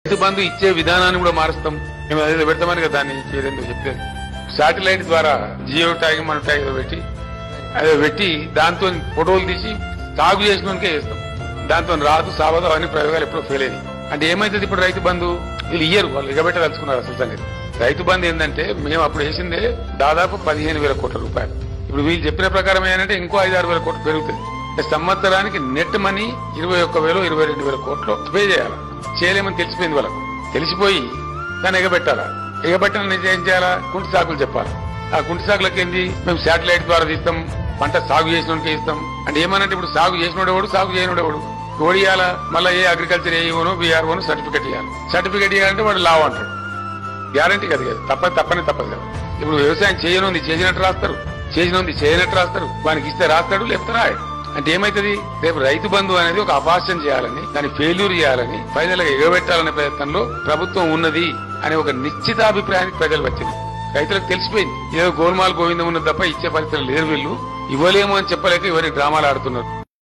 రైతు బంధు ఇచ్చే విధానాన్ని కూడా మారుస్తాం. మేము అదే పెడతామని కదా దాన్ని ఏదైందో చెప్పేది. శాటిలైట్ ద్వారా జియో ట్యాగ్ మన ట్యాగ్ పెట్టి అదే పెట్టి దాంతో ఫోటోలు తీసి సాగు చేసినకే చేస్తాం. దాంతో రాదు సావదు అవన్నీ ప్రయోగాలు ఎప్పుడో ఫెయిల్ అయ్యాయి. అంటే ఏమైతుంది ఇప్పుడు రైతు బంధు వీళ్ళు ఇయ్యరు, వాళ్ళు ఎగబెట్టదలుచుకున్నారు. అసలు సంగతి రైతు బంధు ఏంటంటే మేము అప్పుడు వేసిందే దాదాపు 15,000 కోట్ల రూపాయలు. ఇప్పుడు వీళ్ళు చెప్పిన ప్రకారం ఏంటంటే ఇంకో 5-6 వేల కోట్లు పెరుగుతుంది. సంవత్సరానికి నెట్ మనీ 21,000-22,000 కోట్లు పే చేయాలి. చేయలేమని తెలిసిపోయింది వాళ్ళకు. తెలిసిపోయి దాన్ని ఎగబెట్టాలా. ఎగబెట్టాలని ఏం చేయాలా? కుంటి సాకులు చెప్పాలి. ఆ కుంటి సాకులకి ఏంది, మేము శాటిలైట్ ద్వారా తీస్తాం, పంట సాగు చేసినోడికి ఇస్తాం. అంటే ఏమనంటే ఇప్పుడు సాగు చేసినోడేవాడు, సాగు చేయనోడేవాడు ఓడియాలా. మళ్ళీ ఏ అగ్రికల్చర్ ఏఈఓనో బీఆర్ఓనో సర్టిఫికెట్ ఇవ్వాలి. సర్టిఫికెట్ ఇవ్వాలంటే వాడు లావు అంటాడు. గ్యారంటీ కదా, తప్పని తప్పదు కదా. ఇప్పుడు వ్యవసాయం చేయనుంది చేసినట్టు రాస్తారు, చేసినోంది చేయనట్టు రాస్తారు. వానికి ఇస్తే రాస్తాడు, లేకపోతే రాయడు. అంటే ఏమైతుంది, రేపు రైతు బంధు అనేది ఒక అపాస్యం చేయాలని, దాన్ని ఫెయిల్యూర్ చేయాలని, ఫైనల్ గా ఎగబెట్టాలనే ప్రయత్నంలో ప్రభుత్వం ఉన్నది అనే ఒక నిశ్చితాభిప్రాయానికి ప్రజలు వచ్చింది. రైతులకు తెలిసిపోయింది ఏదో గోల్మాల్ గోవిందం ఉన్నది తప్ప ఇచ్చే పరిస్థితులు లేరు. వీళ్ళు ఇవ్వలేము అని చెప్పలేక ఇవన్నీ డ్రామాలు ఆడుతున్నారు.